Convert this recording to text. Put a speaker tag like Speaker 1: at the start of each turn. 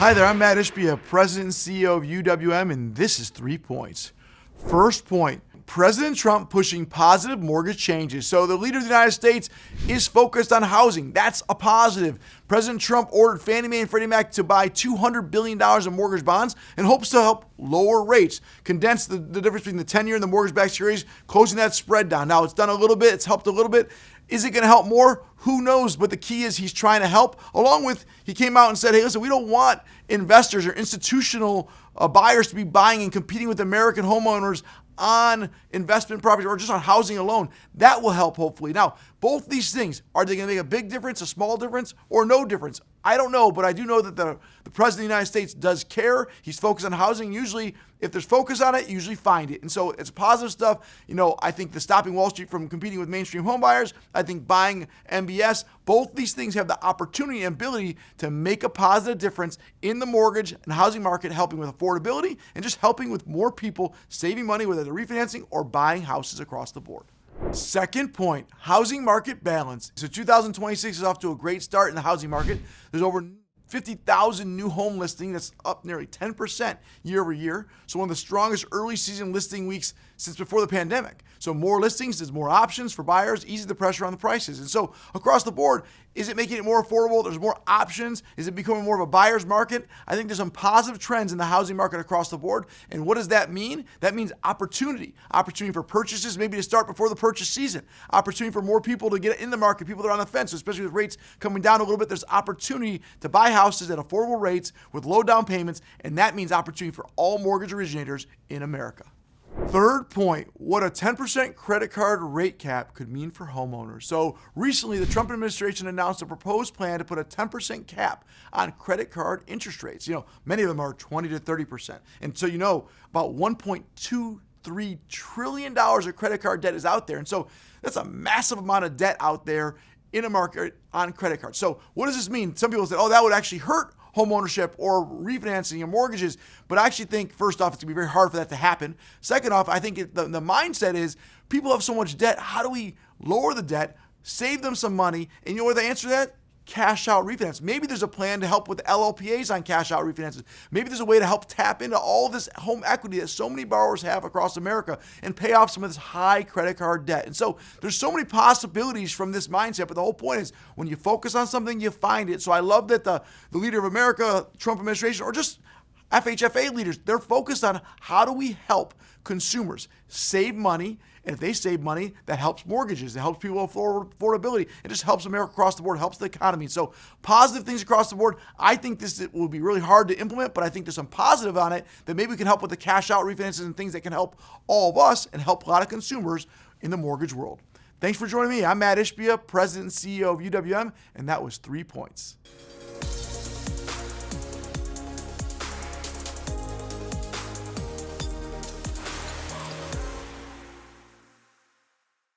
Speaker 1: Hi there, I'm Matt Ishbia, President and CEO of UWM, and this is 3 points. First point, President Trump pushing positive mortgage changes. So the leader of the United States is focused on housing. That's a positive. President Trump ordered Fannie Mae and Freddie Mac to buy $200 billion in mortgage bonds and hopes to help lower rates, condense the difference between the 10-year and the mortgage-backed securities, closing that spread down. Now, it's done a little bit. It's helped a little bit. Is it going to help more? Who knows? But the key is he's trying to help. Along with, he came out and said, hey, listen, we don't want investors or institutional buyers to be buying and competing with American homeowners on investment properties or just on housing alone. That will help, hopefully. Now, both these things, are they going to make a big difference, a small difference, or no difference? I don't know, but I do know that the President of the United States does care. He's focused on housing. Usually, if there's focus on it, you usually find it. And so it's positive stuff. You know, I think the stopping Wall Street from competing with mainstream home buyers, I think buying MBS, both these things have the opportunity and ability to make a positive difference in the mortgage and housing market, helping with affordability and just helping with more people saving money, whether they're refinancing or buying houses across the board. Second point, housing market balance. So 2026 is off to a great start in the housing market. There's over 50,000 new home listings. That's up nearly 10% year over year. So one of the strongest early season listing weeks since before the pandemic. So more listings, there's more options for buyers, eases the pressure on the prices. And so across the board, is it making it more affordable? There's more options. Is it becoming more of a buyer's market? I think there's some positive trends in the housing market across the board. And what does that mean? That means opportunity. Opportunity for purchases, maybe to start before the purchase season. Opportunity for more people to get in the market, people that are on the fence, especially with rates coming down a little bit. There's opportunity to buy houses at affordable rates with low down payments, and that means opportunity for all mortgage originators in America. Third point, what a 10% credit card rate cap could mean for homeowners. So recently, the Trump administration announced a proposed plan to put a 10% cap on credit card interest rates. You know, many of them are 20 to 30%. And so, you know, about $1.23 trillion of credit card debt is out there. And so that's a massive amount of debt out there in a market on credit cards. So what does this mean? Some people say, oh, that would actually hurt home ownership or refinancing and mortgages. But I actually think, first off, it's going to be very hard for that to happen. Second off, I think the mindset is people have so much debt. How do we lower the debt, save them some money? And you know what the answer to that? Cash out refinance. Maybe there's a plan to help with LLPAs on cash out refinances. Maybe there's a way to help tap into all this home equity that so many borrowers have across America and pay off some of this high credit card debt. And so there's so many possibilities from this mindset, but the whole point is when you focus on something, you find it. So I love that the leader of America, Trump administration, or just FHFA leaders, they're focused on how do we help consumers save money. And if they save money, that helps mortgages. It helps people affordability. It just helps America across the board, helps the economy. So positive things across the board. I think this will be really hard to implement, but I think there's some positive on it that maybe we can help with the cash out refinances and things that can help all of us and help a lot of consumers in the mortgage world. Thanks for joining me. I'm Matt Ishbia, President and CEO of UWM, and that was 3 points.